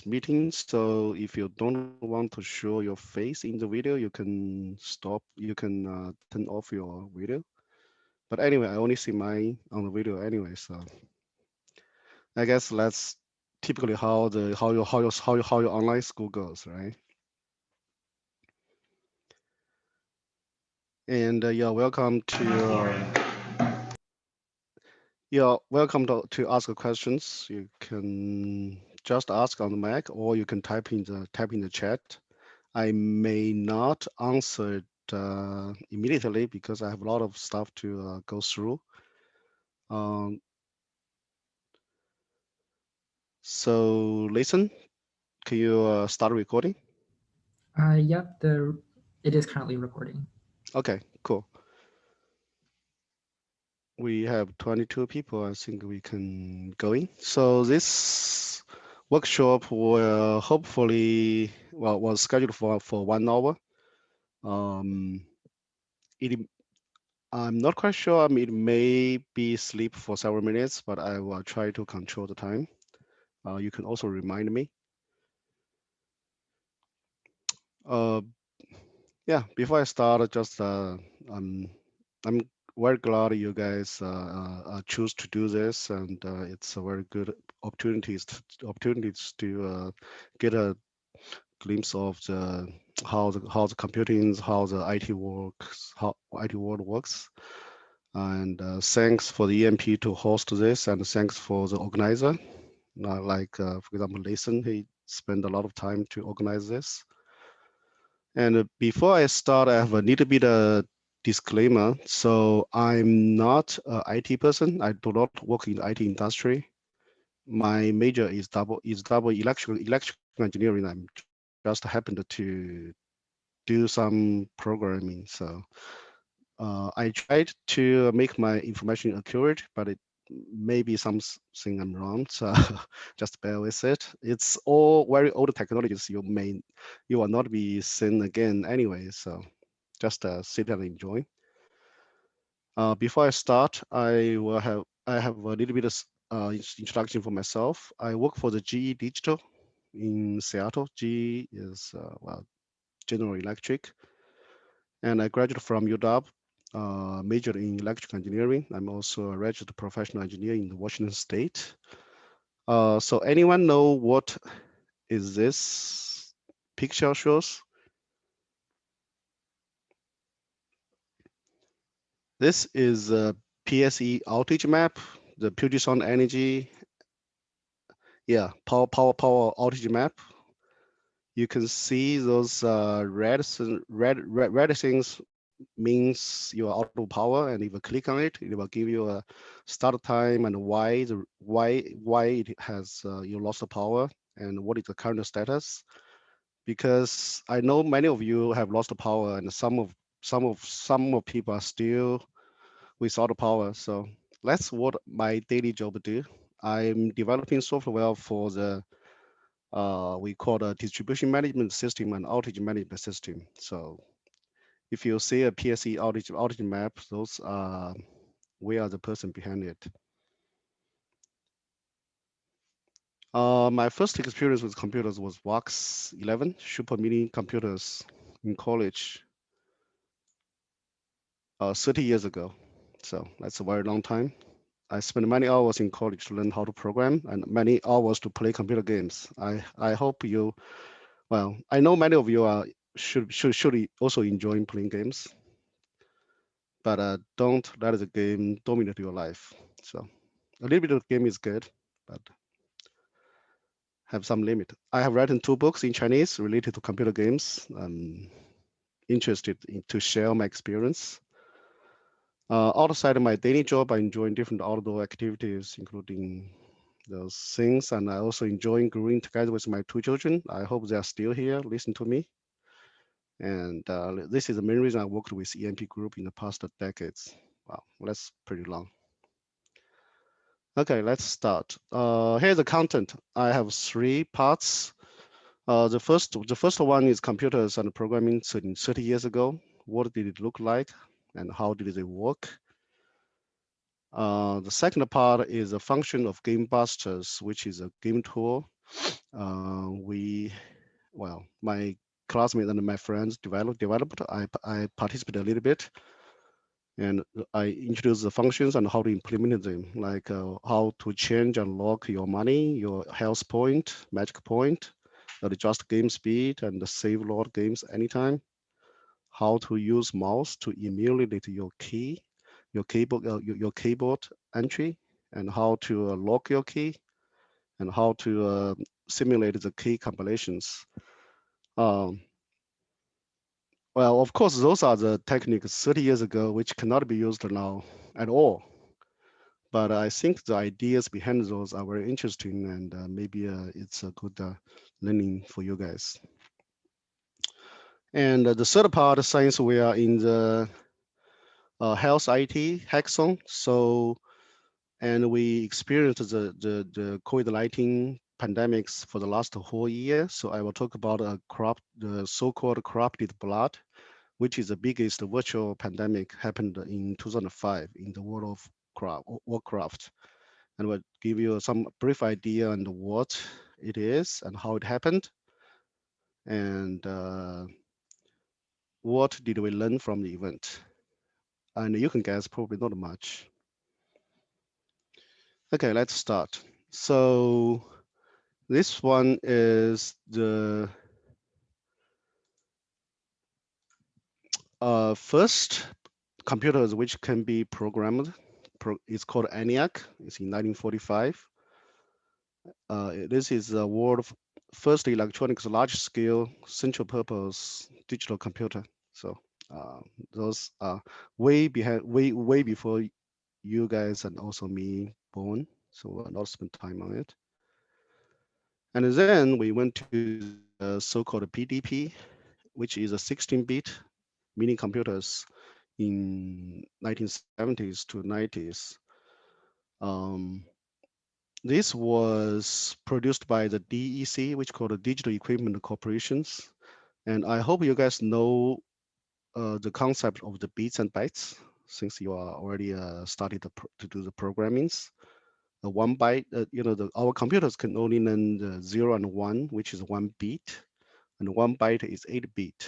meeting. So if you don't want to show your face in the video, you can stop. You can turn off your video. But anyway, I only see mine on the video anyway. So I guess that's typically how your online school goes, right? And you're welcome to ask questions. You can just ask on the mic, or you can type in the chat. I may not answer it immediately because I have a lot of stuff to go through. Um, so listen, can you start recording? Yep, it is currently recording. Okay, cool. We have 22 people. I think we can go in. So this workshop will hopefully, well, was scheduled for 1 hour. Um, it I'm not quite sure. I mean, it may be sleep for several minutes, but I will try to control the time. You can also remind me. Uh, yeah, before I start, just I'm very glad you guys choose to do this, and it's a very good opportunities to get a glimpse of how the computing, how the IT works, how IT world works. And thanks for the EMP to host this, and thanks for the organizer. For example, Layson, he spent a lot of time to organize this. And before I start, I have a little bit of disclaimer. So I'm not an IT person. I do not work in the IT industry. My major is double electrical engineering. I'm just happened to do some programming. So I tried to make my information accurate, but it may be something I'm wrong. So just bear with it. It's all very old technologies. You will not be seen again anyway. So just sit and enjoy. Before I start, I have a little bit of introduction for myself. I work for the GE Digital in Seattle. GE is General Electric, and I graduated from UW, majored in electrical engineering. I'm also a registered professional engineer in Washington State. So anyone know what is this picture shows? This is a PSE outage map, the Puget Sound Energy, power outage map. You can see those red things means you are out of power, and if you click on it, it will give you a start time and why it has you lost the power and what is the current status. Because I know many of you have lost the power, and some of people are still without the power. So that's what my daily job do. I'm developing software for the we call the distribution management system and outage management system. So if you see a PSE outage map, those are we are the person behind it. My first experience with computers was VOX 11 super mini computers in college 30 years ago. So that's a very long time. I spent many hours in college to learn how to program and many hours to play computer games. I hope you, well, I know many of you are should also enjoy playing games, but don't let the game dominate your life. So a little bit of game is good, but have some limit. I have written 2 books in Chinese related to computer games. I'm interested to share my experience. Outside of my daily job, I enjoy different outdoor activities, including those things, and I also enjoy growing together with my 2 children. I hope they are still here, listen to me. And this is the main reason I worked with EMP Group in the past decades. Wow, that's pretty long. Okay, let's start. Here's the content. I have 3 parts. The first one is computers and programming 30 years ago. What did it look like and how did they work? The second part is a function of GameBusters, which is a game tool. We, well, my classmates and my friends developed. I participated a little bit, and I introduced the functions and how to implement them, like how to change and lock your money, your health point, magic point, adjust game speed, and save load games anytime. How to use mouse to emulate your key, your keyboard entry, and how to lock your key, and how to simulate the key combinations. Um, well, of course, those are the techniques 30 years ago, which cannot be used now at all. But I think the ideas behind those are very interesting, and maybe it's a good learning for you guys. And the third part, since we are in the health IT hackathon, so and we experienced the COVID-19 pandemics for the last whole year. So I will talk about the so-called corrupted blood, which is the biggest virtual pandemic happened in 2005 in the world of Warcraft, and will give you some brief idea on what it is and how it happened, and what did we learn from the event. And you can guess probably not much. Okay, let's start. So this one is the first computers which can be programmed. It's called ENIAC. It's in 1945. This is the world first electronics large-scale central-purpose digital computer. So uh, those are way before you guys and also me born. So we'll not spend time on it. And then we went to the so-called PDP, which is a 16-bit mini computers in 1970s to 90s. Um, this was produced by the DEC, which called the Digital Equipment Corporations. And I hope you guys know the concept of the bits and bytes, since you are already started to do the programmings. The 1 byte, our computers can only learn the 0 and 1, which is 1 bit, and 1 byte is 8 bit.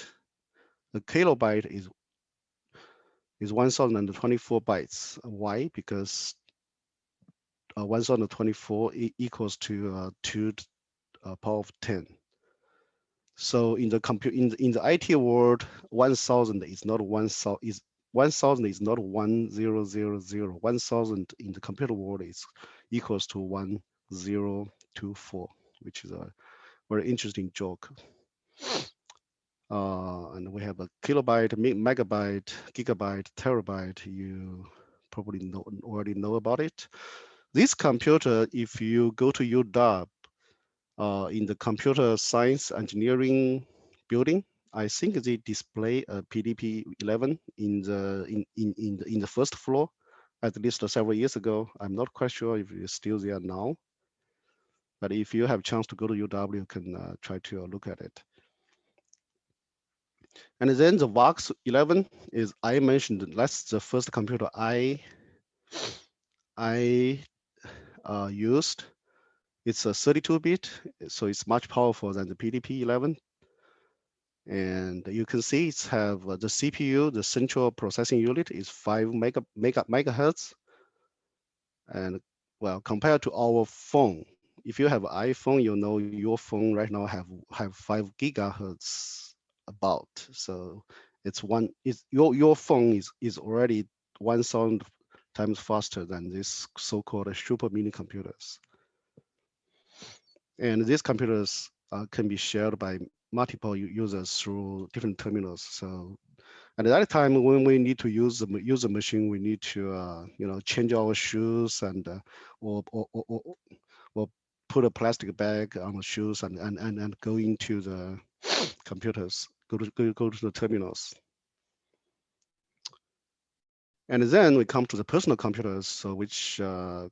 A kilobyte is 1024 bytes. Why? Because 1024 equals to 2 power of 10. So in the in the IT world, 1000 is not 1000 is 1000 is not 1000. 1000 in the computer world is equals to 1024, which is a very interesting joke. And we have a kilobyte, megabyte, gigabyte, terabyte. You probably already know about it. This computer, if you go to UW in the computer science engineering building, I think they display a PDP-11 in the first floor, at least several years ago. I'm not quite sure if it's still there now, but if you have a chance to go to UW, you can try to look at it. And then the Vox 11 is I mentioned. That's the first computer I used. It's a 32-bit, so it's much powerful than the PDP-11. And you can see it's have the CPU, the central processing unit, is 5 megahertz. And well, compared to our phone, if you have an iPhone, you know your phone right now have 5 gigahertz about. So it's one is your phone is already 1,000 times faster than this so-called super mini computers. And these computers can be shared by multiple users through different terminals. So at that time, when we need to use the machine, we need to change our shoes and or, or, or, or or put a plastic bag on the shoes and go into the computers, go to the terminals. And then we come to the personal computers, so which you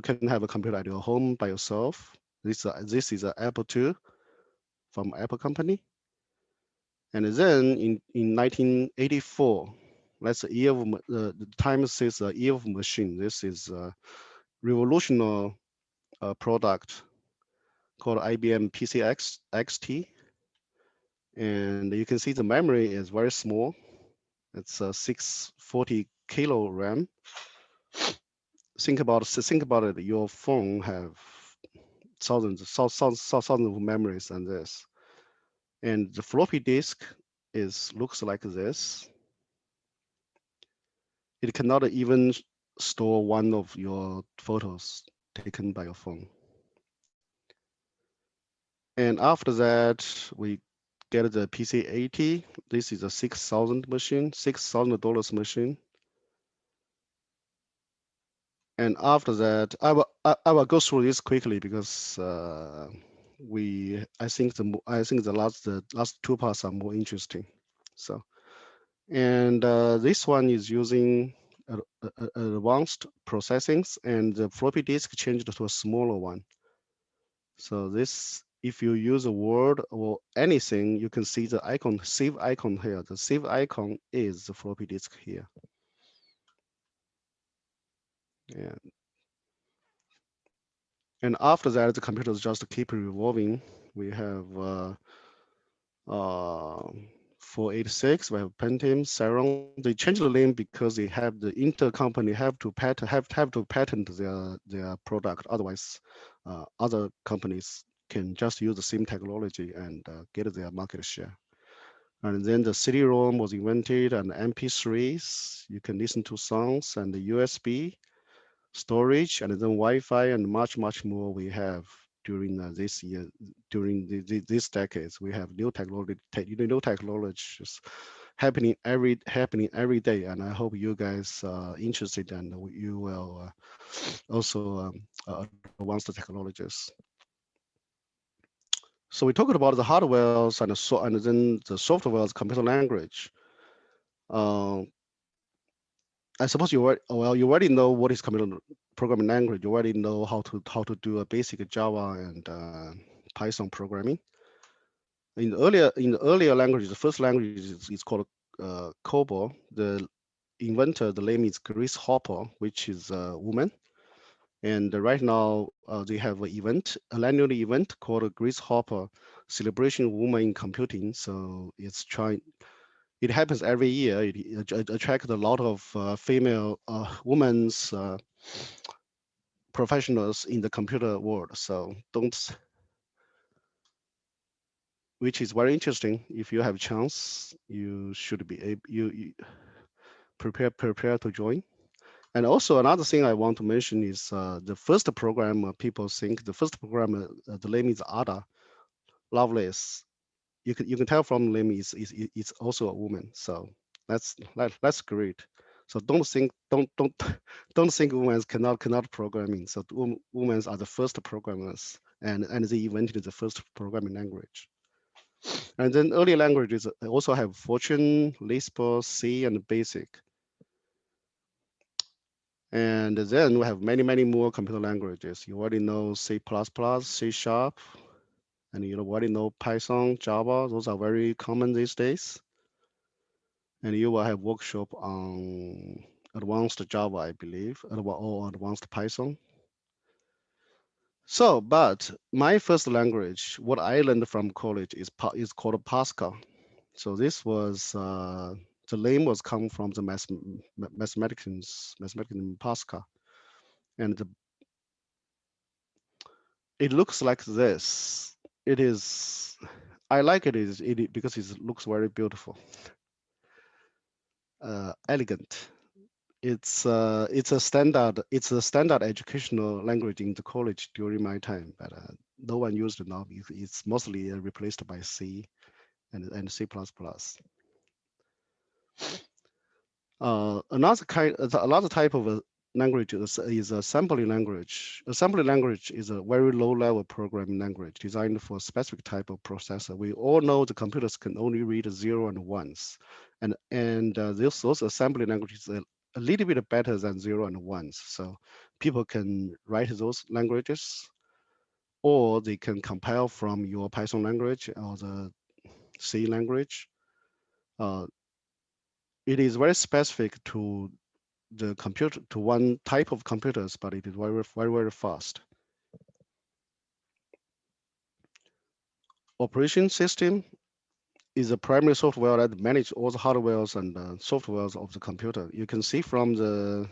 can have a computer at your home by yourself. This is an Apple II from Apple company. And then in 1984, that's the year of the time says the year of machine. This is revolutionary product called IBM PCX XT, and you can see the memory is very small. It's a 640 kilo RAM. Think about it. Your phone have thousands of memories on this, and the floppy disk is looks like this. It cannot even store one of your photos taken by your phone. And after that, we get the PC80. This is a 6,000 machine, $6,000 machine. And after that, I will go through this quickly because I think the last two parts are more interesting. So and this one is using advanced processings, and the floppy disk changed to a smaller one. So this, if you use a word or anything, you can see the icon, save icon here. The save icon is the floppy disk here. Yeah. And after that, the computers just keep revolving. We have uh, 486, we have Pentium, Celeron. They changed the name because they have the intercompany have to patent their product. Otherwise, other companies can just use the same technology and get their market share. And then the CD-ROM was invented, and MP3s, you can listen to songs, and the USB storage, and then Wi-Fi, and much more we have during this year, during these decades. We have new technologies happening every day, and I hope you guys are interested, and you will also advance the technologies. So we talked about the hardwares and then the softwares, computer language. Uh, I suppose you already know what is computer programming language. You already know how to do a basic Java and Python programming. In the earlier languages, the first language is called COBOL. The inventor, the name is Grace Hopper, which is a woman. And right now they have an annual event called Grace Hopper Celebration of Women in Computing. So it happens every year. It attracts a lot of female women's professionals in the computer world. So which is very interesting. If you have a chance, you should be able you prepare to join. And also another thing I want to mention is the first program. People think the first program, the name is Ada Lovelace. You can tell from the name is also a woman. So that's great. So don't don't think women cannot programming. So women are the first programmers, and they invented the first programming language. And then early languages also have Fortran, Lisp, C, and Basic. And then we have many more computer languages. You already know C++, C Sharp, and you already know Python, Java. Those are very common these days. And you will have workshop on advanced Java, I believe, or advanced Python. So, but my first language, what I learned from college is called Pascal. So this was the name was come from the mathematician Pascal, and it looks like this. It is. I like because it looks very beautiful, elegant. It's a standard educational language in the college during my time, but no one used it now. It's mostly replaced by C and C++. Another type of a language is assembly language. Assembly language is a very low-level programming language designed for a specific type of processor. We all know the computers can only read zero and ones, and those assembly languages are a little bit better than zero and ones. So people can write those languages, or they can compile from your Python language or the C language. Uh, it is very specific to one type of computers, but it is very fast. operation system is a primary software that manages all the hardwares and softwares of the computer. You can see from the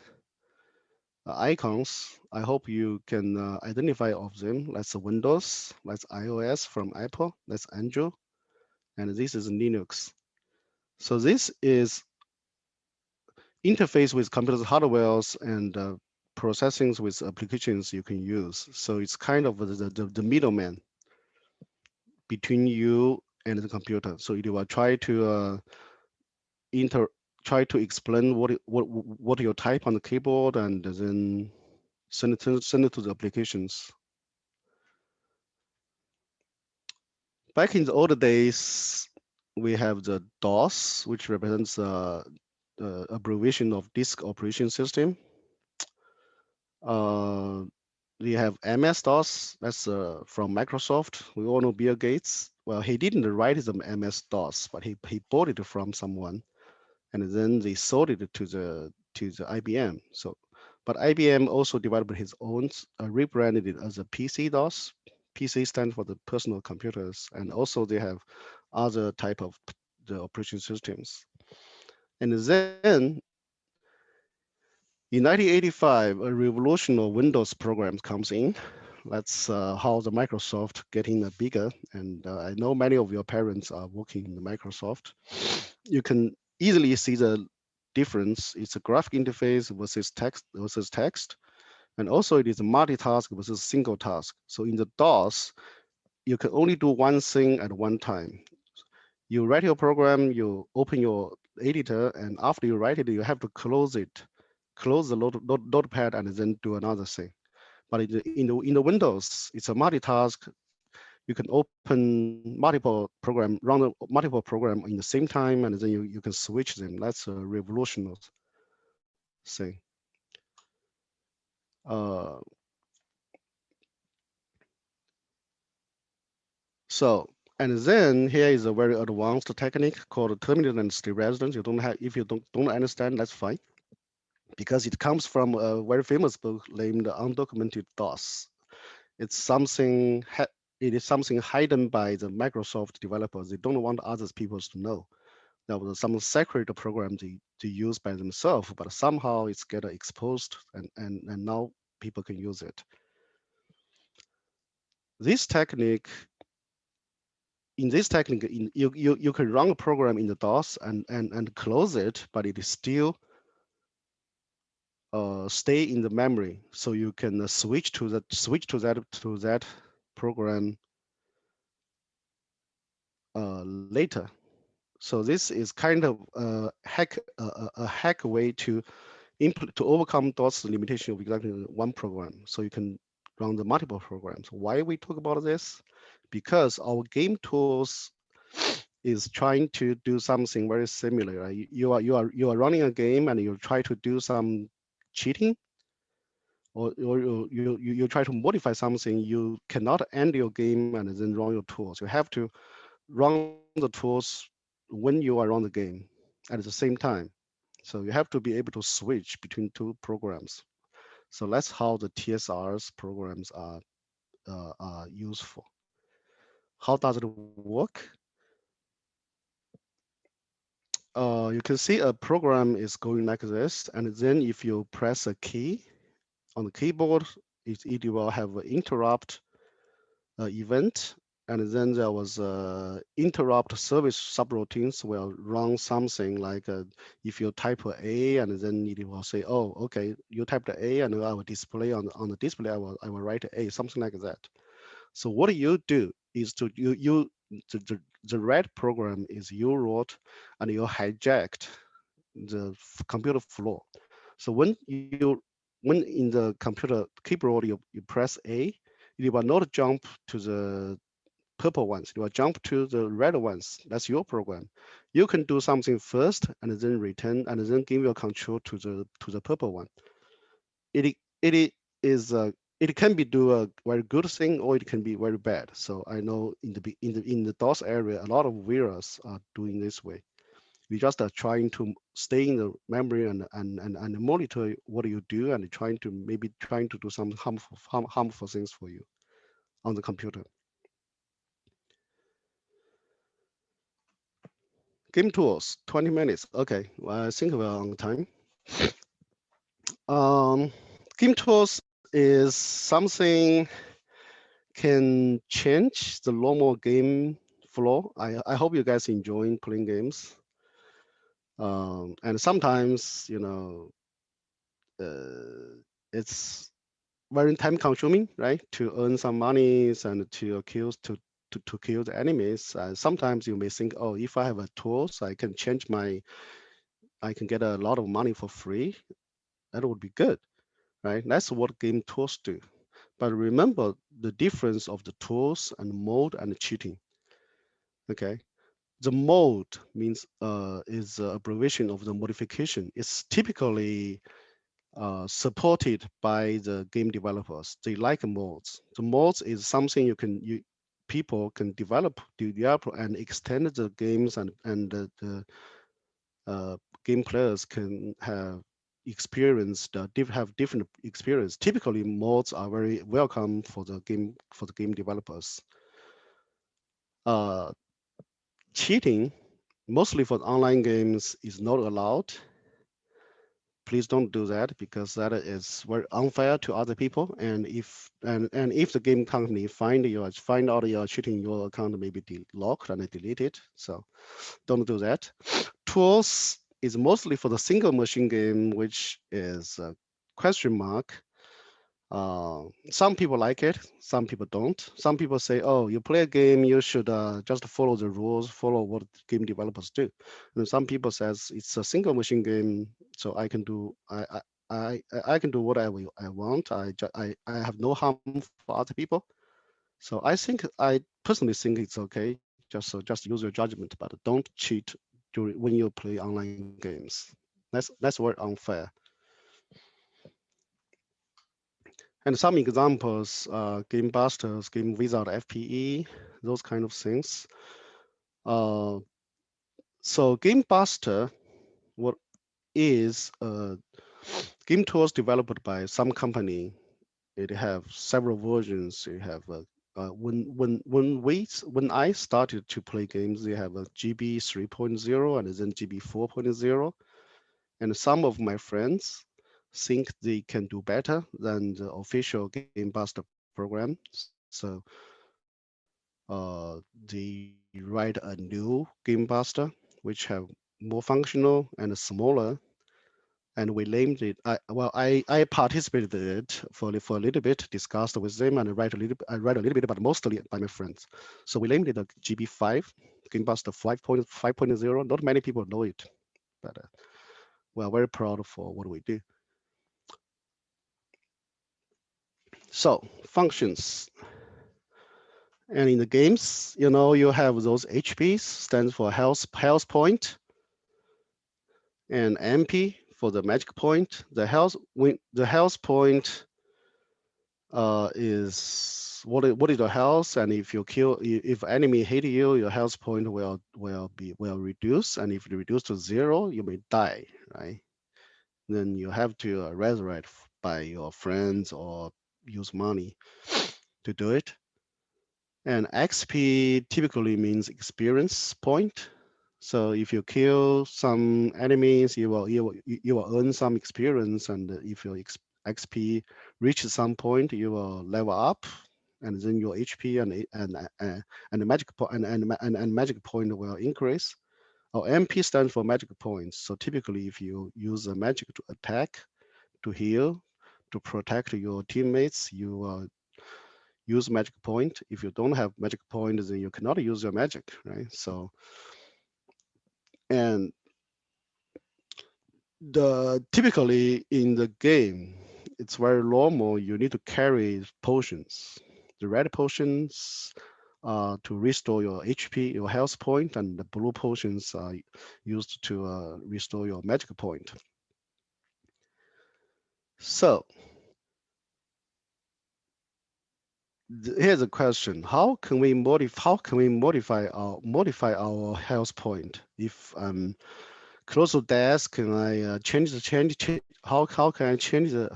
icons. I hope you can identify of them. That's Windows, that's iOS from Apple, that's Android, and this is Linux. So this is interface with computers hardwares and processings with applications you can use. So it's kind of the middleman between you and the computer. So it will try to inter try to explain what you type on the keyboard and then send it to the applications. Back in the old days, we have the DOS, which represents the abbreviation of disk operation system. Uh, we have MS-DOS, that's from Microsoft. We all know Bill Gates. Well, he didn't write the MS-DOS, but he bought it from someone, and then they sold it to the IBM. So, but IBM also developed his own, rebranded it as a PC-DOS. PC stands for the personal computers, and also they have other type of the operation systems. And then in 1985, a revolution of Windows programs comes in. That's how the Microsoft getting bigger. And I know many of your parents are working in the Microsoft. You can easily see the difference. It's a graphic interface versus text. And also it is a multitask versus single task. So in the DOS, you can only do one thing at one time. You write your program, you open your editor, and after you write it, you have to close it, close the notepad, and then do another thing. But in the Windows, it's a multitask. You can open multiple program, run multiple program in the same time, and then you can switch them. That's a revolutionary thing. Uh, so, and then here is a very advanced technique called terminate and state residence. You don't have, if you don't understand, that's fine, because it comes from a very famous book named Undocumented DOS. It's something, it is something hidden by the Microsoft developers. They don't want others people to know. There was some secret program they use by themselves, but somehow it's get exposed, and now people can use it. This technique, in this technique, you can run a program in the DOS and close it, but it is still stay in the memory, so you can switch to that program later. So this is kind of a hack way to overcome DOS limitation of exactly one program. So you can run the multiple programs. Why we talk about this? Because our game tools is trying to do something very similar. Right? You are running a game and you try to do some cheating, or you try to modify something. You cannot end your game and then run your tools. You have to run the tools when you are on the game at the same time. So you have to be able to switch between two programs. So that's how the TSRs programs are useful. How does it work? You can see a program is going like this, and then if you press a key on the keyboard, it will have an interrupt event, and then there was interrupt service subroutines will run something like if you type A and then it will say, oh, okay, you typed A and I will display on the display, I will write A, something like that. So what you do is to the red program is you wrote and you hijacked the computer flow. So when in the computer keyboard you press A, it will not jump to the purple ones. You will jump to the red ones. That's your program. You can do something first and then return and then give your control to the purple one. It is it can be do a very good thing or it can be very bad. So I know in the DOS area, a lot of virus are doing this way. We just are trying to stay in the memory and monitor what you do and trying to do some harmful things for you on the computer. Game tools, 20 minutes. Okay, well, I think we're on time. Um, Game tools is something can change the normal game flow. I hope you guys enjoy playing games. And sometimes, it's very time consuming, right? To earn some monies and to kill the enemies. Sometimes you may think, oh, if I have a tools, I can get a lot of money for free. That would be good, right? That's what game tools do. But remember the difference of the tools and mode and cheating. Okay, the mode means is abbreviation of the modification. It's typically supported by the game developers. They like mods. The mods is something you people can develop and extend the games and the game players can have have different experience. Typically, mods are very welcome for the game developers. Uh, Cheating, mostly for online games, is not allowed. Please don't do that because that is very unfair to other people. And if the game company find out you're cheating, your account may be locked and deleted. So don't do that. Tools is mostly for the single machine game, which is a question mark. Some people like it, some people don't. Some people say, "Oh, you play a game, you should just follow the rules, follow what game developers do." And some people says it's a single machine game, so I can do whatever I want. I have no harm for other people. So I personally think it's okay. Just use your judgment, but don't cheat when you play online games. That's very unfair. And some examples, GameBusters, Game Wizard FPE, those kind of things. Uh, so GameBuster, what is game tools developed by some company. It have several versions. It have when I started to play games, they have a GB 3.0 and then GB 4.0. And some of my friends think they can do better than the official GameBuster program. So they write a new GameBuster, which have more functional and smaller. And we named it. I participated in it for a little bit, discussed with them, and I read a little bit, but mostly by my friends. So we named it a GB5, GameBuster 5.0. Not many people know it, but we are very proud for what we do. So functions. And in the games, you have those HPs, stands for health point, and MP for the magic point. The health point is what is your health, and if enemy hit you, your health point will reduce, and if it reduce to zero, you may die, right? Then you have to resurrect by your friends or use money to do it. And XP typically means experience point. So if you kill some enemies, you will earn some experience, and if your XP reaches some point, you will level up, and then your HP and the magic point and magic point will increase. Or MP stands for magic points. So typically, if you use a magic to attack, to heal, to protect your teammates, you use magic point. If you don't have magic point, then you cannot use your magic, right? So, and the typically in the game, it's very normal. You need to carry potions. The red potions to restore your HP, your health point, and the blue potions are used to restore your magic point. So here's a question: How can we modify our health point? If close to death, can I how can I change the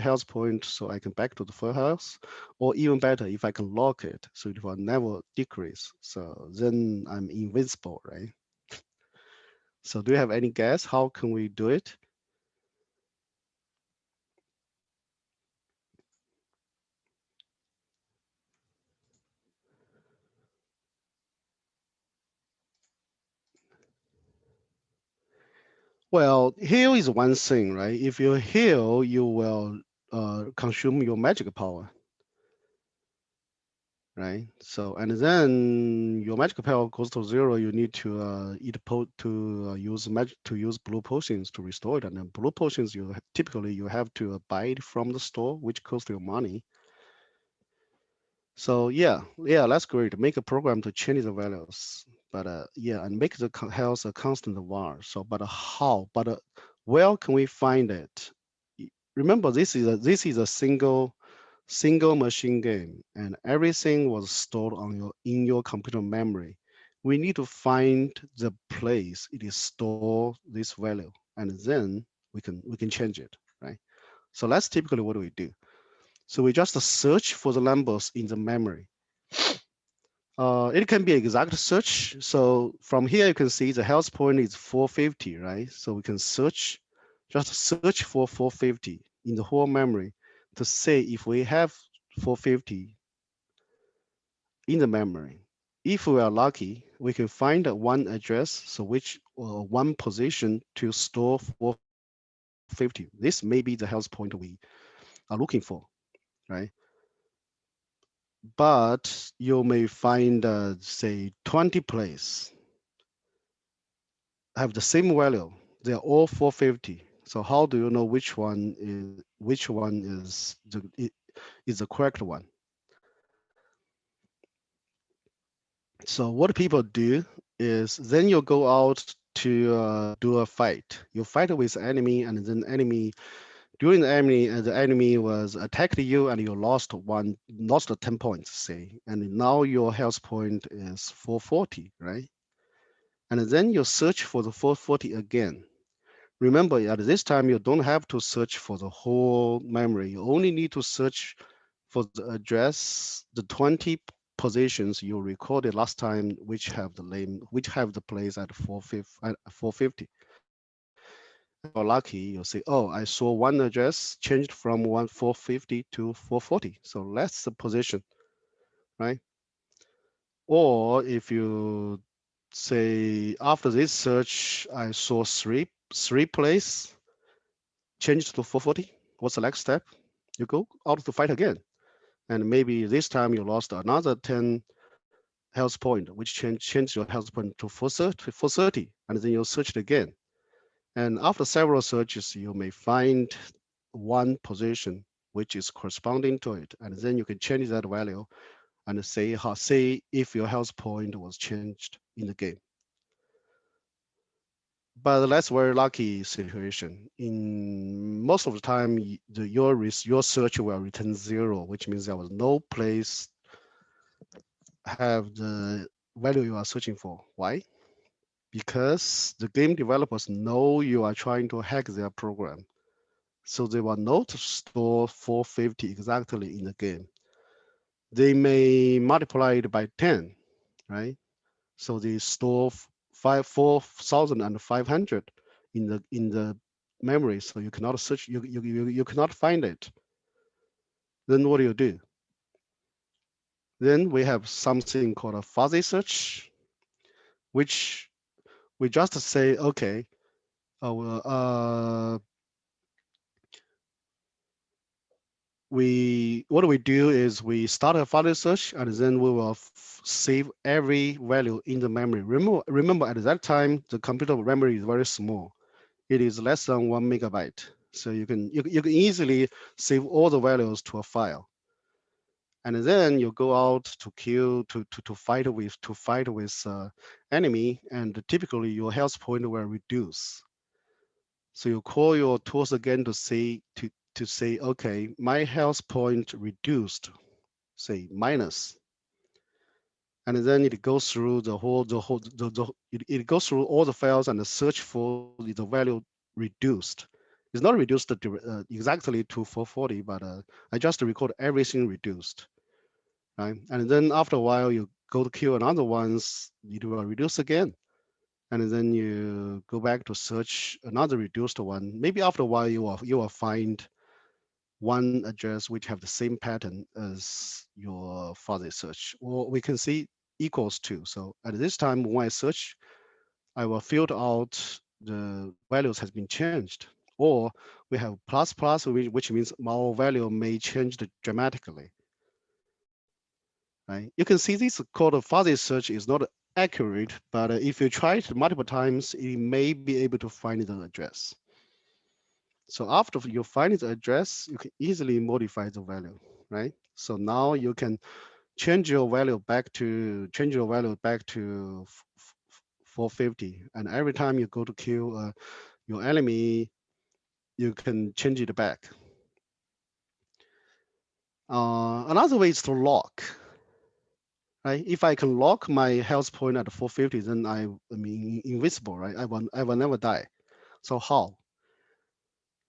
health point so I can back to the full health? Or even better, if I can lock it so it will never decrease. So then I'm invincible, right? So do you have any guess? How can we do it? Well, heal is one thing, right? If you heal, you will consume your magic power, right? So, and then your magic power goes to zero. You need to use magic to use blue potions to restore it. And then blue potions, typically you have to buy it from the store, which costs you money. So yeah, that's great. Make a program to change the values, but yeah, and make the health a constant var. So, but how? But where can we find it? Remember, this is a single machine game, and everything was stored on your in your computer memory. We need to find the place it is store this value, and then we can change it, right? So that's typically what we do. So we just search for the numbers in the memory. It can be exact search. So from here, you can see the health point is 450, right? So we can just search for 450 in the whole memory to say if we have 450 in the memory. If we are lucky, we can find one address, so which one position to store 450. This may be the health point we are looking for, right? But you may find, say, 20 place have the same value. They're all 450. So how do you know which one is the correct one? So what people do is then you go out to do a fight. You fight with enemy, and then enemy during the enemy was attacked you, and you lost 10 points, say, and now your health point is 440, right? And then you search for the 440 again. Remember, at this time, you don't have to search for the whole memory. You only need to search for the address, the 20 positions you recorded last time, which have the place at 450. And if you're lucky, you'll say, oh, I saw one address changed from 450 to 440. So that's the position, right? Or if you say after this search, I saw three place changed to 440. What's the next step? You go out to fight again. And maybe this time you lost another 10 health point, which change your health point to 430, and then you search it again. And after several searches, you may find one position which is corresponding to it, and then you can change that value and say if your health point was changed in the game. But that's very lucky situation. In most of the time, your search will return zero, which means there was no place have the value you are searching for. Why? Because the game developers know you are trying to hack their program. So they will not store 450 exactly in the game. They may multiply it by 10, right? So they store 4,500 in the memory. So you cannot search, you cannot find it. Then what do you do? Then we have something called a fuzzy search, which we just say, okay, well, what we do is we start a file search, and then we will save every value in the memory. Remember at that time the computer memory is very small. It is less than 1 MB. So you can easily save all the values to a file. And then you go out to kill to fight with enemy, and typically your health point will reduce. So you call your tools again to say, okay, my health point reduced, say minus, and then it goes through it goes through all the files and search for the value reduced. It's not reduced exactly to 440, but I just record everything reduced, right? And then after a while, you go to kill another ones, it will reduce again. and then you go back to search another reduced one. Maybe after a while you will find one address which have the same pattern as your fuzzy search, or we can see equals to. So at this time when I search, I will filter out the values has been changed, or we have plus plus, which means our value may change dramatically. Right? You can see this called a fuzzy search is not accurate, but if you try it multiple times, it may be able to find the address. So after you find the address, you can easily modify the value, right? So now you can change your value back to 450, and every time you go to kill your enemy, you can change it back. Another way is to lock. Right? If I can lock my health point at 450, then I mean invisible, right? I will never die. So how?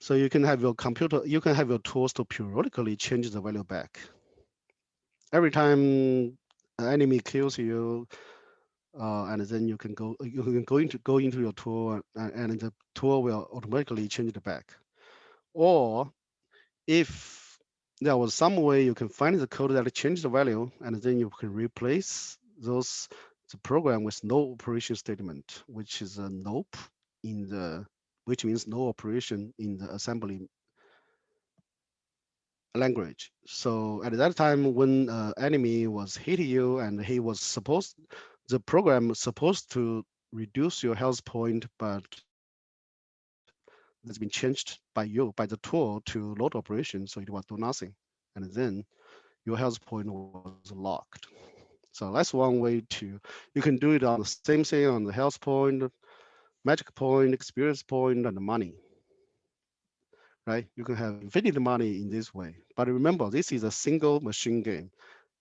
So you can have your computer, you can have your tools to periodically change the value back. Every time an enemy kills you, and then you can go into your tool, and the tool will automatically change it back. Or if there was some way you can find the code that changes the value, and then you can replace the program with no operation statement, which is a nope in the which means no operation in the assembly language. So at that time when enemy was hitting you and the program was supposed to reduce your health point, but that's been changed by the tool to load operation, so it will do nothing. And then your health point was locked. So that's one way you can do it on the same thing on the health point, magic point, experience point, and the money, right? You can have infinite money in this way. But remember, this is a single machine game.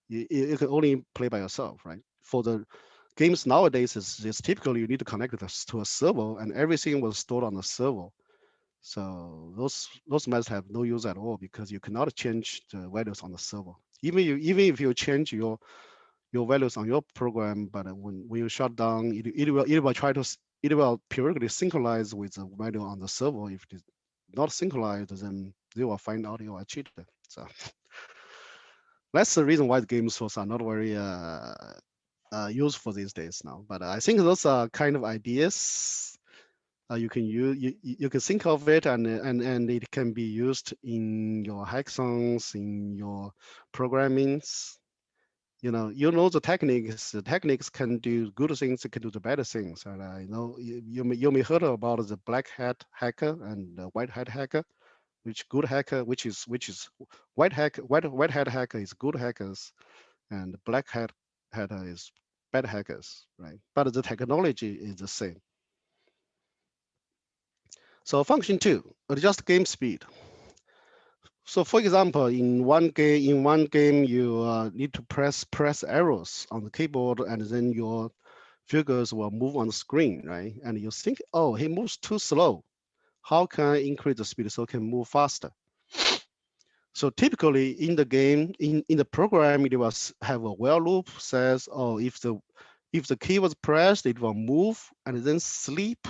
You can only play by yourself, right? For the games nowadays, is typically you need to connect it to a server, and everything was stored on the server. So those methods have no use at all because you cannot change the values on the server. Even if you change your values on your program, but when you shut down, it will periodically synchronize with the value on the server. If it is not synchronized, then they will find out you are cheated. So that's the reason why the game sources are not very useful these days now. But I think those are kind of ideas you can use. You can think of it, and it can be used in your hackathons, in your programmings. You know the techniques. The techniques can do good things. It can do the better things. And I know you may heard about the black hat hacker and the white hat hacker. Which good hacker, which is white hat hacker is good hackers, and black hat hacker is bad hackers, right? But the technology is the same. So function two, adjust game speed. So for example, in one game, you need to press arrows on the keyboard, and then your figures will move on the screen, right? And you think, oh, he moves too slow. How can I increase the speed so it can move faster? So typically in the game, in the program, it will have a while loop says, oh, if the key was pressed, it will move and then sleep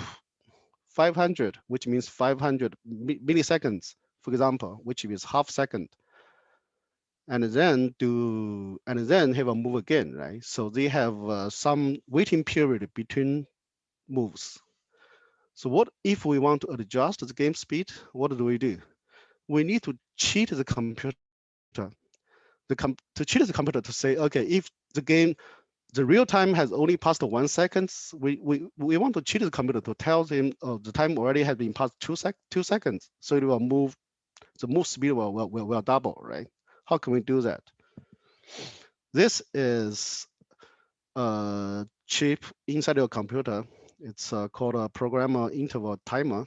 500, which means 500 milliseconds, for example, which is half second, and then have a move again, right? So they have some waiting period between moves. So what if we want to adjust the game speed? What do? We need to cheat the computer. To cheat the computer to say, okay, if the real time has only passed 1 second, we want to cheat the computer to tell him the time already has been passed 2 seconds. So it will move, the move speed will double, right? How can we do that? This is a chip inside your computer. It's called a programmer interval timer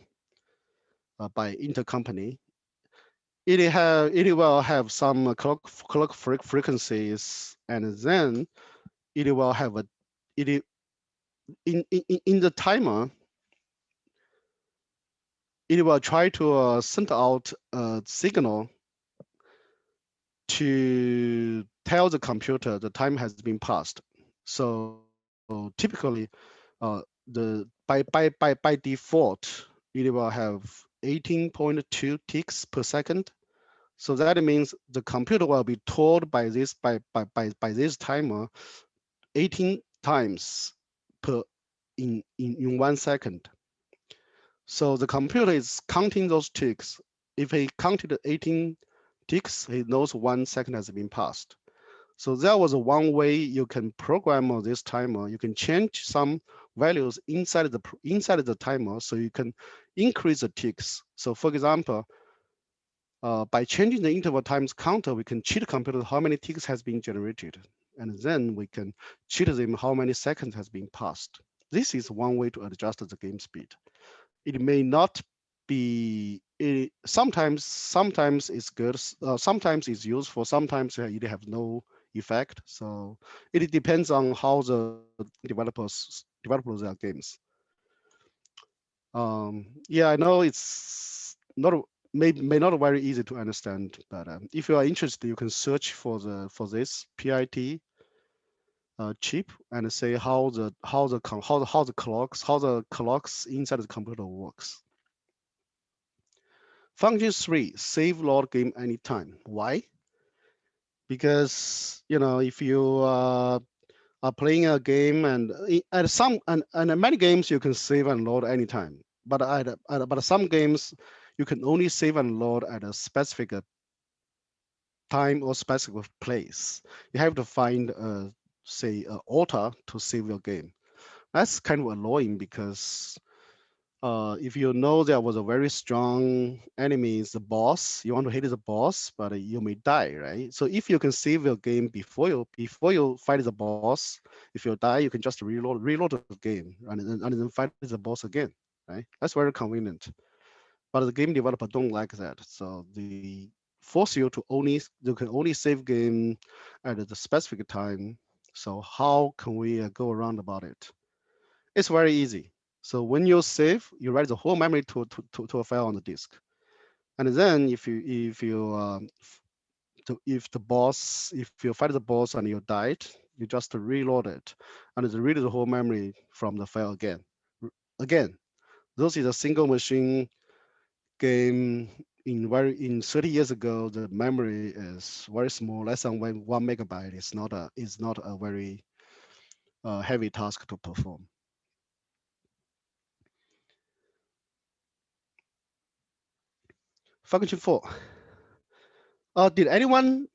by Intercompany. It will have some clock frequencies, and then it will have a it in the timer. It will try to send out a signal to tell the computer the time has been passed. So typically, the the by default, it will have 18.2 ticks per second. So that means the computer will be told by this timer 18 times per in 1 second. So the computer is counting those ticks. If he counted 18 ticks, he knows 1 second has been passed. So that was one way you can program this timer. You can change some values inside the timer, so you can increase the ticks. So for example, by changing the interval times counter, we can cheat the computer how many ticks has been generated, and then we can cheat them how many seconds has been passed. This is one way to adjust the game speed. It may not be sometimes it's good, sometimes it's useful, sometimes it have no effect. So it depends on how the developers their games. Yeah, I know it's not may not very easy to understand, but if you are interested, you can search for this PIT chip and say how the clocks inside the computer works. Function 3, save load game anytime. Why? Because if you are playing a game and at and many games you can save and load anytime. But some games you can only save and load at a specific time or specific place. You have to find say an altar to save your game. That's kind of annoying because if you know there was a very strong enemy, is the boss, you want to hit the boss, but you may die, right? So if you can save your game before you fight the boss, if you die, you can just reload the game and then fight the boss again, right? That's very convenient. But the game developer don't like that, so they force you can only save game at the specific time. So how can we go around about it? It's very easy. So when you save, you write the whole memory to a file on the disk. And then if you fight the boss and you died, you just reload it and then read the whole memory from the file again. Again, this is a single machine game. In 30 years ago, the memory is very small, less than 1 megabyte. It's not a very heavy task to perform. Function 4. Did anyone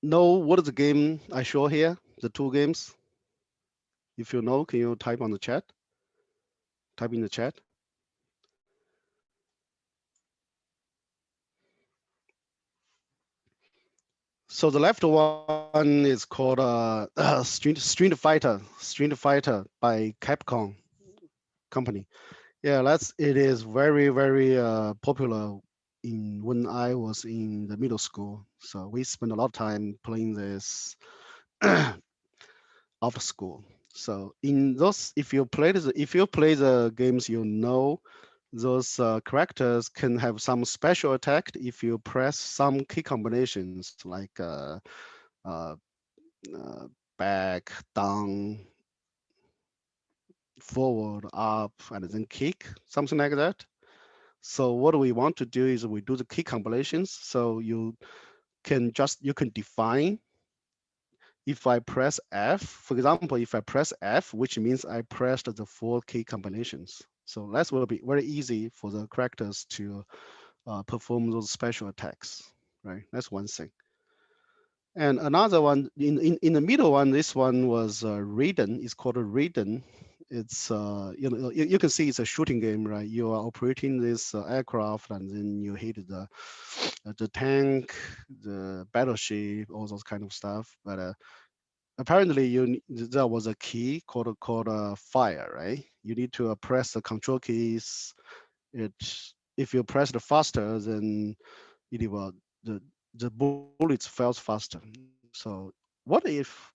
know what is the game I show here? The two games. If you know, can you type on the chat? Type in the chat. So the left one is called Street Fighter by Capcom company. Yeah, it is very popular in when I was in the middle school. So we spent a lot of time playing this after school. So in those, if you play the games, you know those characters can have some special attack if you press some key combinations like uh, back, down, forward, up, and then kick, something like that. So what we want to do is we do the key combinations. So you can define if I press F, for example, if I press F, which means I pressed the 4 key combinations. So that will be very easy for the characters to perform those special attacks, right? That's one thing. And another one in the middle one, this one was Raiden. It's called a Raiden. It's you can see it's a shooting game, right? You are operating this aircraft, and then you hit the tank, the battleship, all those kind of stuff. But apparently, there was a key called fire, right? You need to press the control keys. It if you press it faster, then it will the bullets fails faster. So what if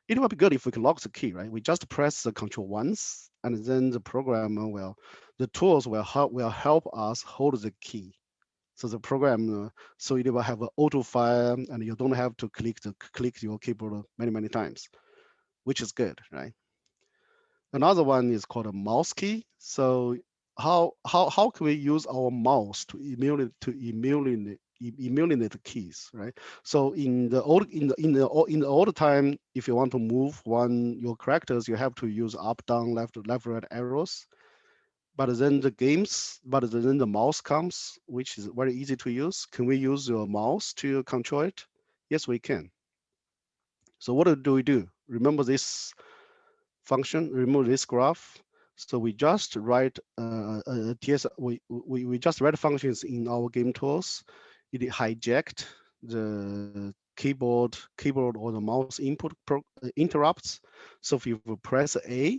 it would be good if we can lock the key, right? We just press the control once, and then the programmer the tools will help us hold the key. So the program, so it will have an auto fire, and you don't have to click your keyboard many times, which is good, right? Another one is called a mouse key. So how can we use our mouse to emulate the keys, right? So in the old time, if you want to move your characters, you have to use up, down, left, right arrows. But then the mouse comes, which is very easy to use. Can we use your mouse to control it? Yes, we can. So what do we do? Remember this function, remove this graph. So we just write TS, we just write functions in our game tools. It hijacked the keyboard or the mouse input interrupts. So if you press A,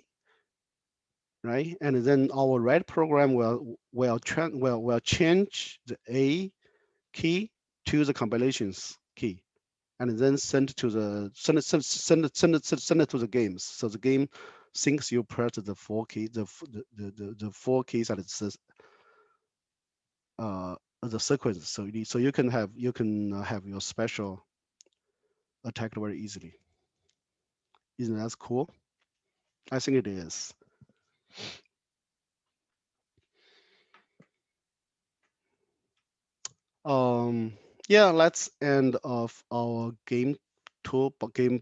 right, and then our write program will change the A key to the combinations key, and then send it to the games. So the game thinks you press the four key, the four keys at uh, the sequence. So you can have your special attacked very easily. Isn't that cool? I think it is. Um, yeah, let's end of our game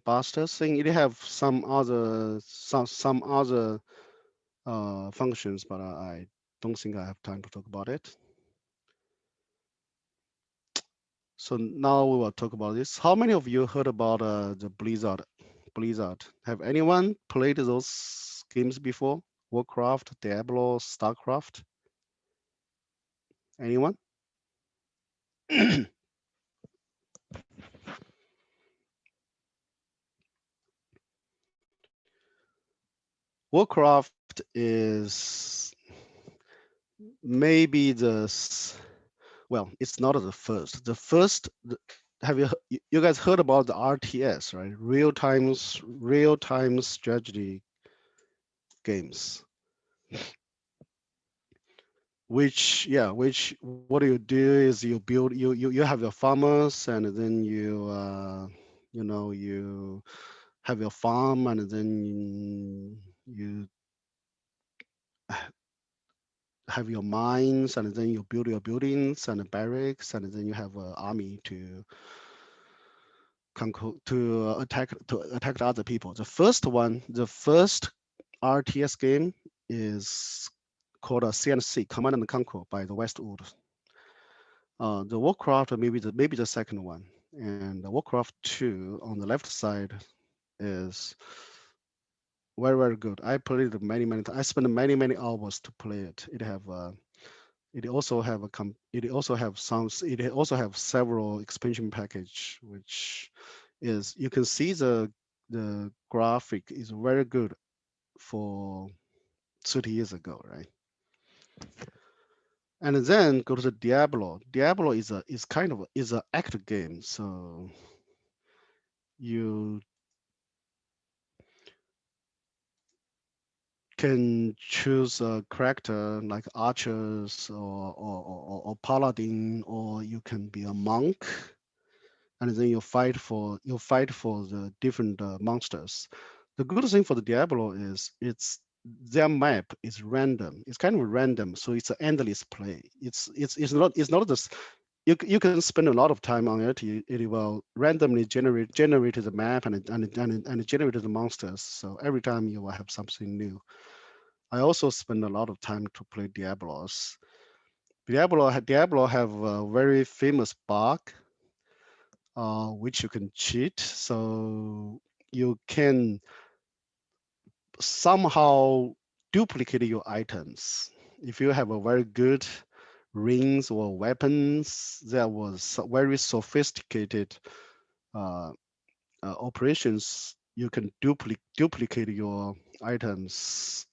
buster thing. It have some other functions, but I don't think I have time to talk about it. So now we will talk about this. How many of you heard about the Blizzard? Blizzard. Have anyone played those games before? Warcraft, Diablo, Starcraft? Anyone? Warcraft is maybe well, it's not the first. Have you guys heard about the RTS, right? Real time strategy games. Which what you do is you build you have your farmers, and then you have your farm, and then you have your mines, and then you build your buildings and barracks, and then you have an army to attack the other people. The first RTS game is called a CNC, Command and Conquer by the Westwood. The Warcraft maybe the second one, and the Warcraft 2 on the left side is very good. I played it many times. I spent many hours to play it. It also have several expansion package, which is you can see the graphic is very good for 30 years ago, right? And then go to the Diablo. Diablo is kind of is an act game, so you can choose a character like archers or paladin, or you can be a monk, and then you fight for the different monsters. The good thing for the Diablo is their map is random. It's kind of random, so it's an endless play. It's not this. You can spend a lot of time on it. It will randomly generate the map and generate the monsters. So every time you will have something new. I also spend a lot of time to play Diablos. Diablo have a very famous bug, which you can cheat. So you can somehow duplicate your items. If you have a very good rings or weapons, there was very sophisticated uh, operations. You can duplicate your items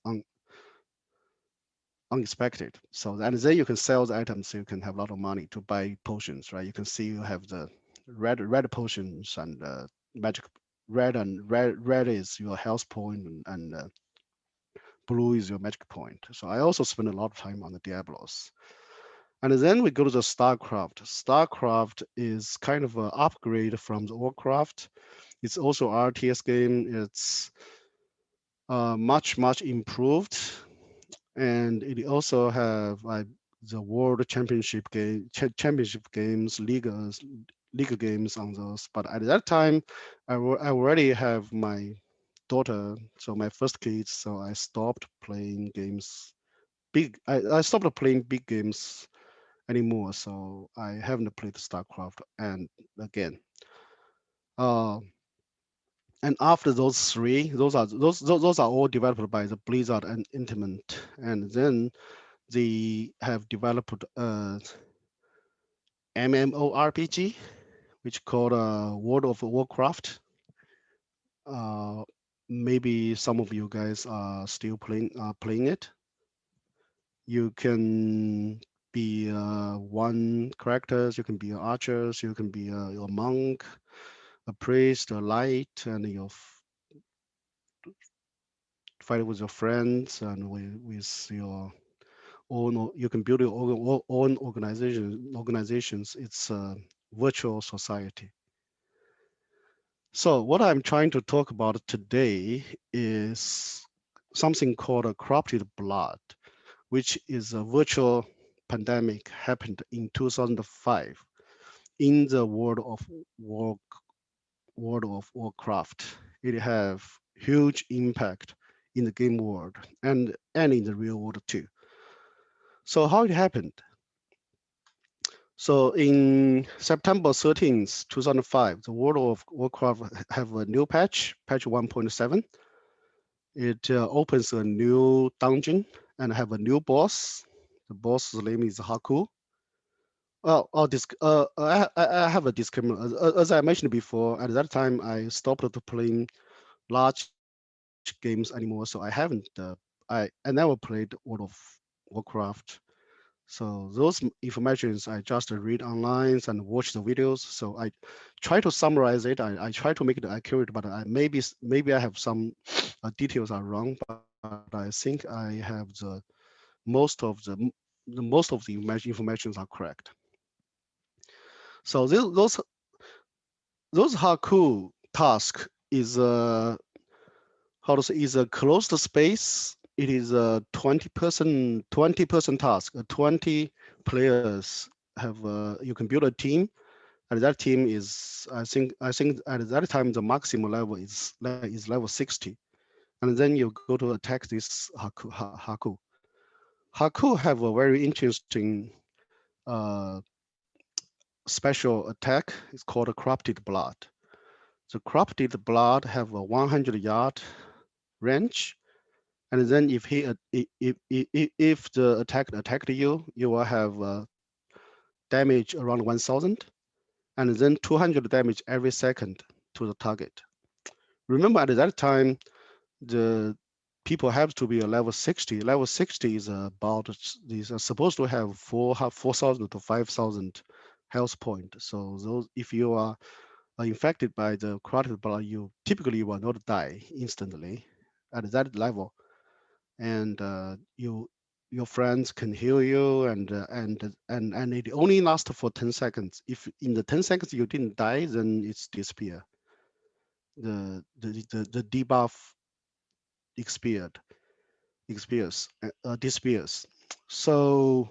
unexpected. So and then you can sell the items. So you can have a lot of money to buy potions, right? You can see you have the red potions and magic red is your health point, and blue is your magic point. So I also spend a lot of time on the Diablos. And then we go to the StarCraft. StarCraft is kind of an upgrade from the Warcraft. It's also RTS game. much improved, and it also have like the world championship championship games, league games on those. But at that time, I already have my daughter, so my first kids, so I stopped playing games. I stopped playing big games anymore, so I haven't played StarCraft and again. Uh, and after those three, those are all developed by the Blizzard and Intimate, and then they have developed a MMORPG, which called World of Warcraft. Uh, Maybe some of you guys are still playing it. You can be one characters. You can be archers. You can be a monk, a priest, a knight, and you fight with your friends and with your own. You can build your own organizations. It's a virtual society. So what I'm trying to talk about today is something called a corrupted blood, which is a virtual pandemic happened in 2005 in the War, World of Warcraft. It have huge impact in the game world and in the real world too. So how it happened? So in September 13th, 2005, the World of Warcraft have a new patch 1.7. It opens a new dungeon and have a new boss. The boss's name is Haku. I have a disclaimer. As I mentioned before, at that time I stopped to playing large games anymore, so I haven't. I never played World of Warcraft. So those informations I just read online and watch the videos. So I try to summarize it. I try to make it accurate, but maybe I have some details are wrong. But I think I have most of the most of the informations are correct. So those Haku task is how to say is a closed space. It is a 20-person task. 20 players have you can build a team, and that team is I think at that time the maximum level is level 60, and then you go to attack this Haku. Haku have a very interesting uh, special attack. It's called a corrupted blood. The corrupted blood have a 100-yard range, and then if the attacked you, you will have damage around 1,000, and then 200 damage every second to the target. Remember, at that time, the people have to be a level 60. Level 60 is about these are supposed to have 4,000 to 5,000 health point. So those if you are infected by the corrupted blood, you typically will not die instantly at that level, and your friends can heal you, and it only lasts for 10 seconds. If in the 10 seconds you didn't die, then it's disappear. The debuff expired, disappears. So,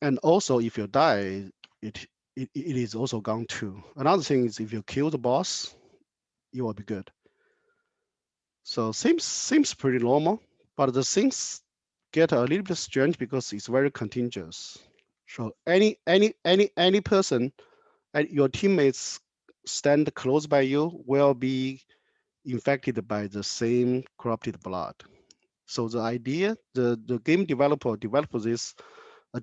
and also if you die, it, it is also gone too. Another thing is if you kill the boss, you will be good. So seems pretty normal, but the things get a little bit strange because it's very contagious. So any person and your teammates stand close by you will be infected by the same corrupted blood. So the idea, the game developer developed this,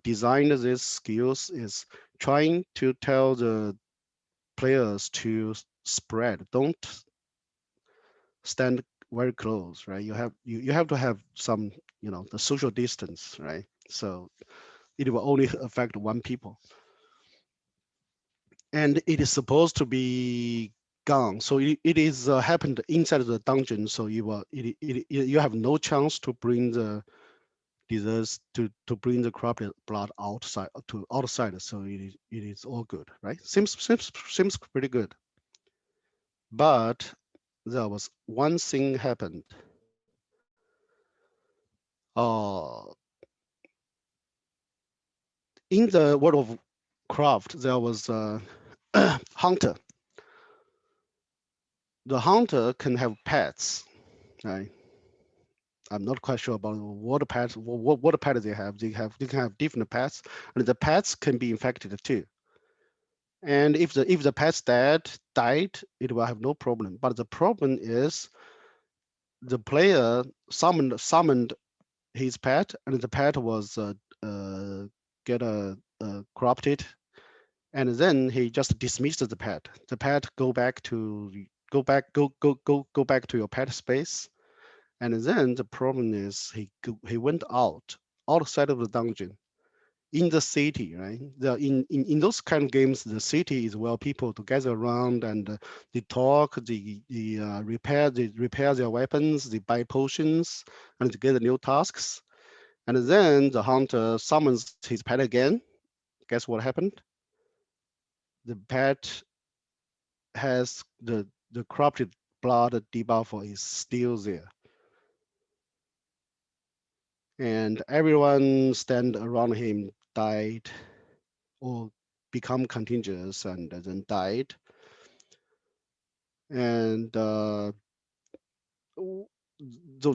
designed these skills is trying to tell the players to spread. Don't stand very close, right? You have to have some, the social distance, right? So it will only affect one people, and it is supposed to be gone. So it is happened inside the dungeon. So you have no chance to bring the disease to bring the corrupted blood outside. So it is all good, right? Seems pretty good, but there was one thing happened. Uh, in the World of Craft, there was a hunter. The hunter can have pets, right? I'm not quite sure about what pets, what pets they have. They can have different pets, and the pets can be infected too. And if the pet's died, it will have no problem. But the problem is the player summoned his pet, and the pet was uh, get corrupted, and then he just dismissed the pet. The pet go back to your pet space, and then the problem is he went outside of the dungeon in the city, right? In those kind of games, the city is where people to gather around and they talk, they repair their weapons, they buy potions, and they get new tasks. And then the hunter summons his pet again. Guess what happened? The pet has the corrupted blood debuff is still there, and everyone stand around him died or become contagious and then died. And the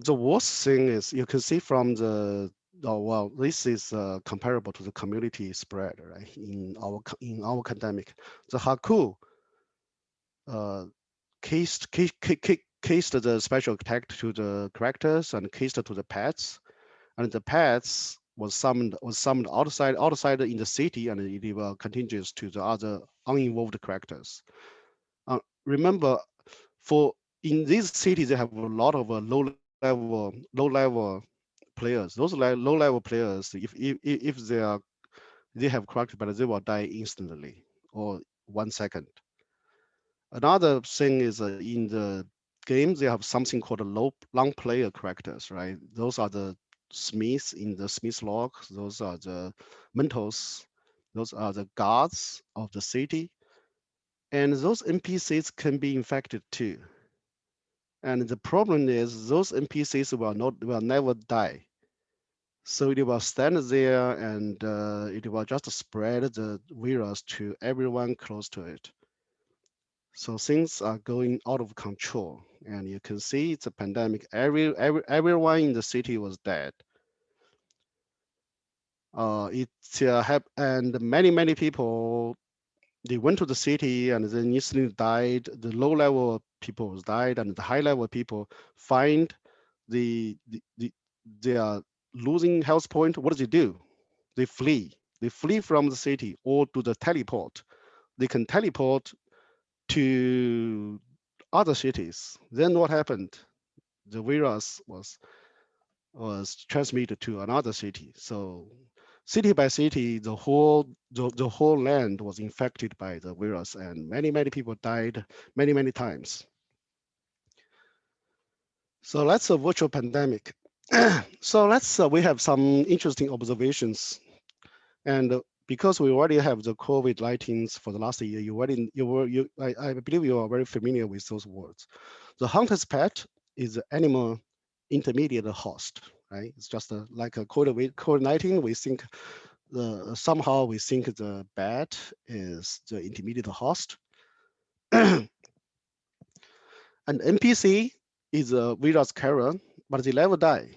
worst thing is you can see from the oh well this is comparable to the community spread right in our pandemic. The Haku uh, cased the special attack to the characters and cased to the pets, and the pets was summoned outside in the city, and it will contagious to the other uninvolved characters. Remember, for in these cities they have a lot of low level players. Those low level players, if they have corrupted, but they will die instantly or 1 second. Another thing is in the game they have something called long player characters, right? Those are the smiths in the smith log. Those are the mentors. Those are the guards of the city, and those NPCs can be infected too. And the problem is those NPCs will never die. So it will stand there and it will just spread the virus to everyone close to it. So things are going out of control, and you can see it's a pandemic. Everyone in the city was dead. And many people they went to the city and then instantly died. The low level people died, and the high level people find the they are losing health point. What do they do? They flee. They flee from the city or do the teleport. They can teleport to other cities. Then what happened? The virus was transmitted to another city. So city by city, the whole land was infected by the virus, and many people died many times. So that's a virtual pandemic. So we have some interesting observations, and because we already have the COVID-19 for the last year, I believe you are very familiar with those words. The hunter's pet is the animal intermediate host, right? It's just like a COVID-19. We think somehow we think the bat is the intermediate host, and NPC is a virus carrier, but they never die,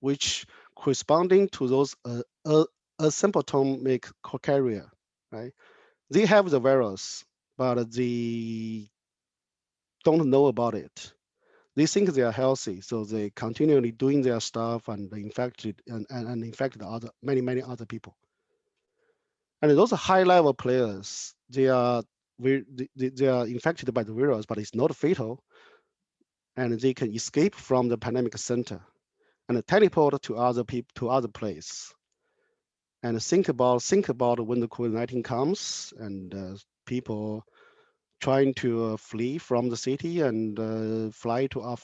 which corresponding to those asymptomatic carrier, right? They have the virus, but they don't know about it. They think they are healthy, so they continually doing their stuff and infected and infected other many other people. And those high level players, they are infected by the virus, but it's not fatal, and they can escape from the pandemic center and teleport to other people to other place. And think about when the COVID-19 comes and people trying to flee from the city and fly to other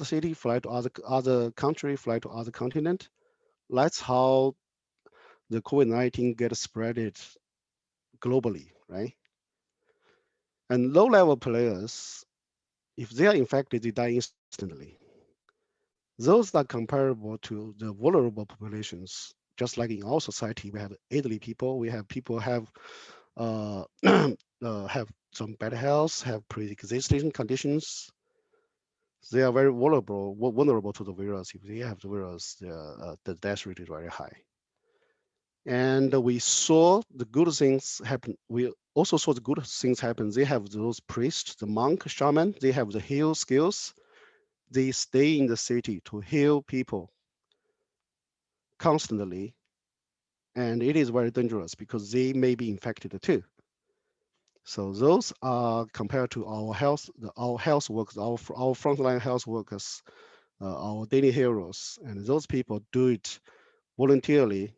city, fly to other country, fly to other continent. That's how the COVID-19 gets spreaded globally, right? And low-level players, if they are infected, they die instantly. Those are comparable to the vulnerable populations. Just like in our society, we have elderly people, we have people uh, have some bad health, have pre-existing conditions. They are very vulnerable to the virus. If they have the virus, the death rate is very high. And we saw the good things happen. We also saw the good things happen. They have those priests, the monk, shaman. They have the heal skills. They stay in the city to heal people constantly, and it is very dangerous because they may be infected too. So those are compared to our health workers, our frontline health workers, our daily heroes, and those people do it voluntarily,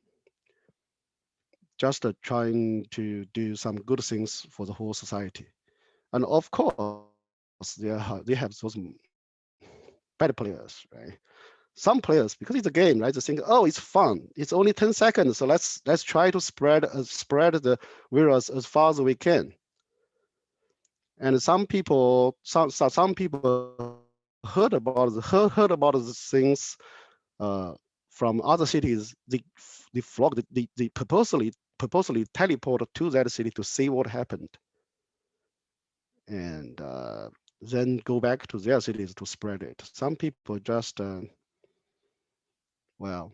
just trying to do some good things for the whole society. And of course, they have those bad players, right? Some players, because it's a game, right? They think, oh, it's fun. It's only 10 seconds, so let's try to spread the virus as far as we can. And some people heard about the things uh, from other cities. They flock, they purposely teleport to that city to see what happened, and then go back to their cities to spread it. Some people just well,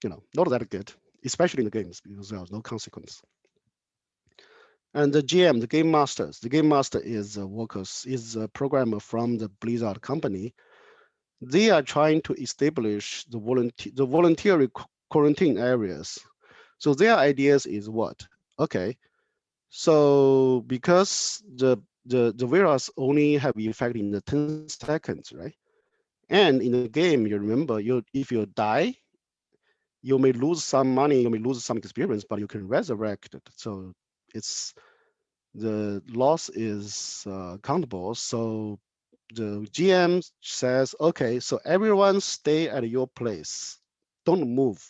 not that good, especially in the games because there's no consequence. And the GM, the game masters, the game master is a workers, is a programmer from the Blizzard company. They are trying to establish the voluntary quarantine areas. So their ideas is what? Okay, so because the virus only have effect in the 10 seconds, right? And in the game, you remember, if you die, you may lose some money, you may lose some experience, but you can resurrect it. So it's the loss is countable. So the GM says, okay, so everyone stay at your place. Don't move.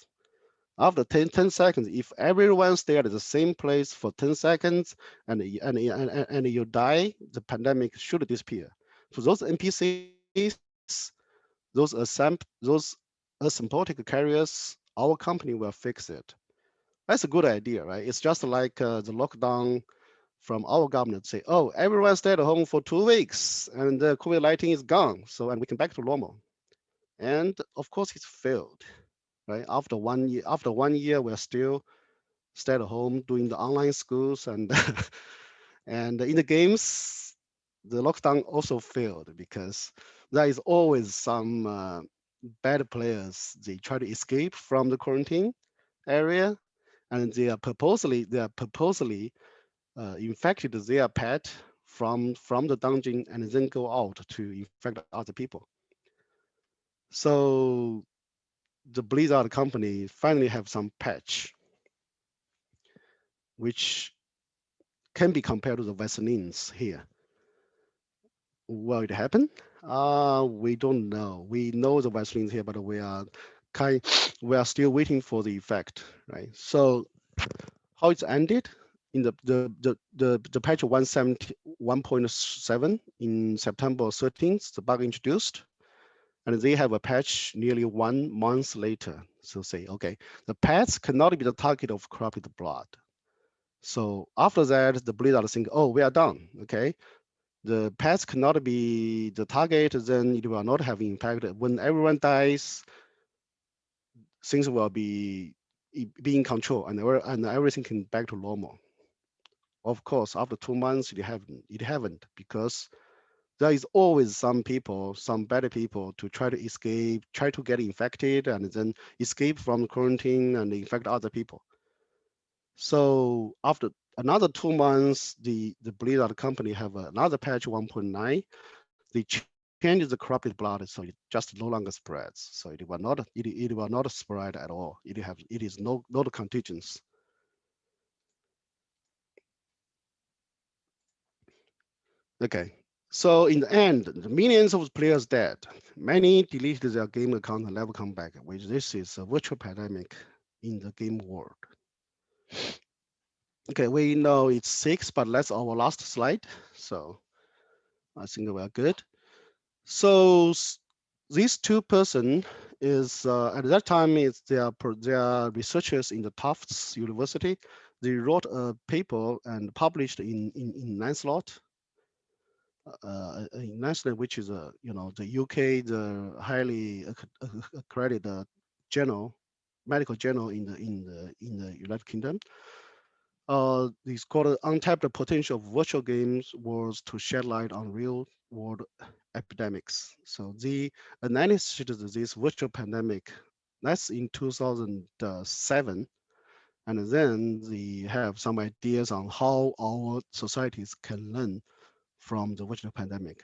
After 10 seconds, if everyone stay at the same place for 10 seconds and you die, the pandemic should disappear. For those NPCs, those asymptotic carriers, our company will fix it. That's a good idea, right? It's just like the lockdown from our government say, oh, everyone stay at home for 2 weeks and the COVID-19 is gone. So, and we can back to normal. And of course, it's failed, right? After 1 year, we're still stay at home doing the online schools and and in the games, the lockdown also failed because there is always some bad players. They try to escape from the quarantine area, and they are purposely infected their pet from the dungeon and then go out to infect other people. So the Blizzard company finally have some patch which can be compared to the Vaselines here. Will it happen? We don't know. We know the Vaselines here, but kind we are still waiting for the effect, right? So how it's ended in the patch 171.7 in September 13th, the bug introduced, and they have a patch nearly 1 month later. So say, okay, the pets cannot be the target of corrupted blood. So after that, the Blizzard think, oh, we are done. Okay, the pets cannot be the target, then it will not have impact. When everyone dies, things will be in control, and everything can back to normal. Of course, after 2 months, it haven't because there is always some people, some bad people, to try to escape, try to get infected, and then escape from quarantine and infect other people. So after another 2 months, the Blizzard company have another patch 1.9. They change the corrupted blood, so it just no longer spreads. So it will not spread at all. It is no contagious. Okay. So in the end, the millions of players dead. Many deleted their game account and never come back. Which this is a virtual pandemic in the game world. Okay, we know it's 6, but that's our last slide. So I think we are good. So these two person is at that time is they are researchers in the Tufts University. They wrote a paper and published in Lancelot, in Lancelot, which is a the UK the highly accredited journal, medical journal in the United Kingdom. It's called untapped potential of virtual games was to shed light on real world epidemics. So the analysis of this virtual pandemic, that's in 2007. And then they have some ideas on how our societies can learn from the virtual pandemic.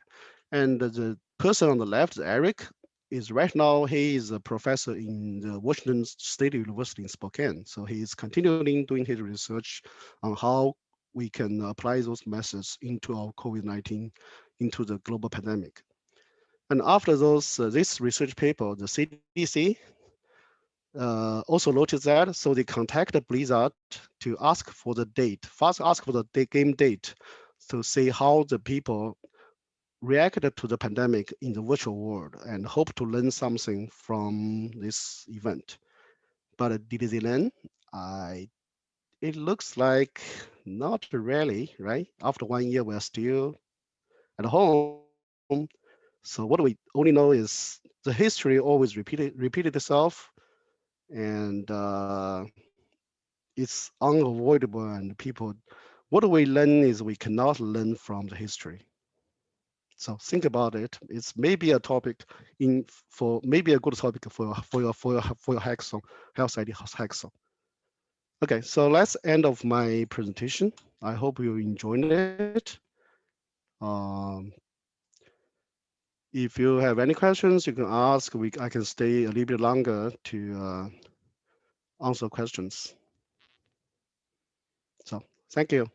And the person on the left, Eric, is right now he is a professor in the Washington State University in Spokane. So he is continuing doing his research on how we can apply those methods into our COVID-19, into the global pandemic. And after this research paper, the CDC also noticed that, so they contacted Blizzard to ask for the date, first ask for the game date to see how the people reacted to the pandemic in the virtual world and hope to learn something from this event. But did they learn? I It looks like not really, right? After 1 year, we're still at home. So what do we only know is the history always repeated itself, and it's unavoidable. And people, what do we learn is we cannot learn from the history. So think about it. It's maybe a topic in for maybe a good topic for your hackathon, health ID hackathon. Okay, so that's end of my presentation. I hope you enjoyed it. Um, if you have any questions, you can ask. I can stay a little bit longer to answer questions. So thank you.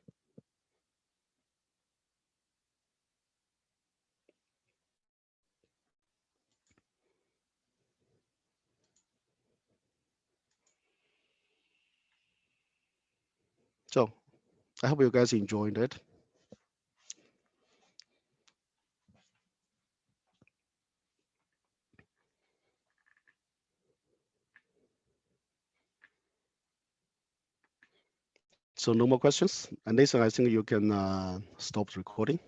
So I hope you guys enjoyed it. So no more questions. And Nathan, I think you can stop the recording.